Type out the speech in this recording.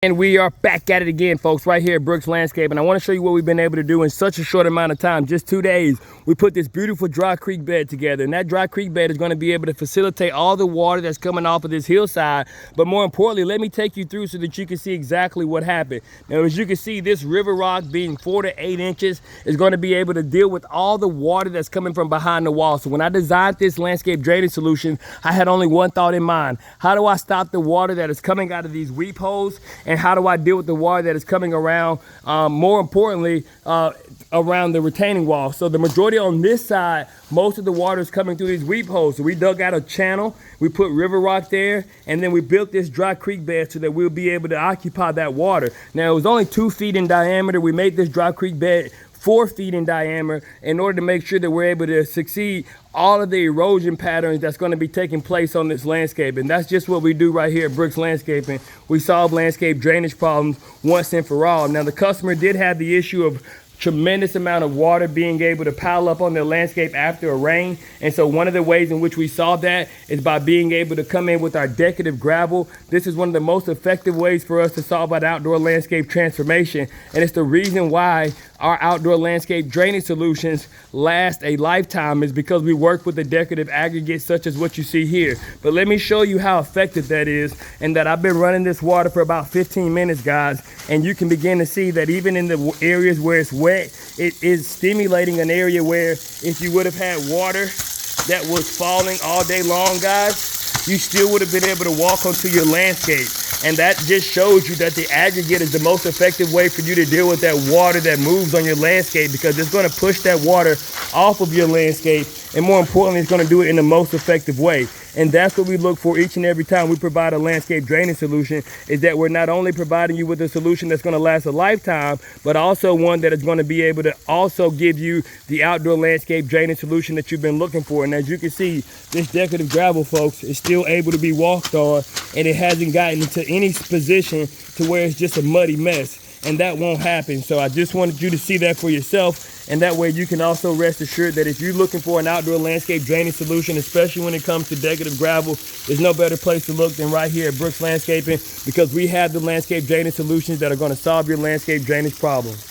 And we are back at it again, folks, right here at Brooks Landscape. And I want to show you what we've been able to do in such a short amount of time. Just 2 days, we put this beautiful dry creek bed together. And that dry creek bed is going to be able to facilitate all the water that's coming off of this hillside. But more importantly, let me take you through so that you can see exactly what happened. Now, as you can see, this river rock being 4 to 8 inches is going to be able to deal with all the water that's coming from behind the wall. So when I designed this landscape drainage solution, I had only one thought in mind. How do I stop the water that is coming out of these weep holes? And how do I deal with the water that is coming around, more importantly, around the retaining wall? So the majority on this side, most of the water is coming through these weep holes. So we dug out a channel, we put river rock there, and then we built this dry creek bed so that we'll be able to occupy that water. Now, it was only 2 feet in diameter. We made this dry creek bed 4 feet in diameter in order to make sure that we're able to succeed all of the erosion patterns that's going to be taking place on this landscape. And that's just what we do right here at Brooks Landscaping. We solve landscape drainage problems once and for all. Now, the customer did have the issue of tremendous amount of water being able to pile up on their landscape after a rain. And so one of the ways in which we solve that is by being able to come in with our decorative gravel. This is one of the most effective ways for us to solve an outdoor landscape transformation. And it's the reason why our outdoor landscape drainage solutions last a lifetime, is because we work with the decorative aggregates such as what you see here. But let me show you how effective that is, and that I've been running this water for about 15 minutes, guys. And you can begin to see that even in the areas where it's wet, it is stimulating an area where if you would have had water that was falling all day long, guys, you still would have been able to walk onto your landscape. And that just shows you that the aggregate is the most effective way for you to deal with that water that moves on your landscape, because it's going to push that water off of your landscape, and more importantly, it's going to do it in the most effective way. And that's what we look for each and every time we provide a landscape drainage solution, is that we're not only providing you with a solution that's going to last a lifetime, but also one that is going to be able to also give you the outdoor landscape drainage solution that you've been looking for. And as you can see, this decorative gravel, folks, is still able to be walked on, and it hasn't gotten into any position to where it's just a muddy mess. And that won't happen. So I just wanted you to see that for yourself, and that way you can also rest assured that if you're looking for an outdoor landscape drainage solution, especially when it comes to decorative gravel, there's no better place to look than right here at Brooks Landscaping, because we have the landscape drainage solutions that are going to solve your landscape drainage problems.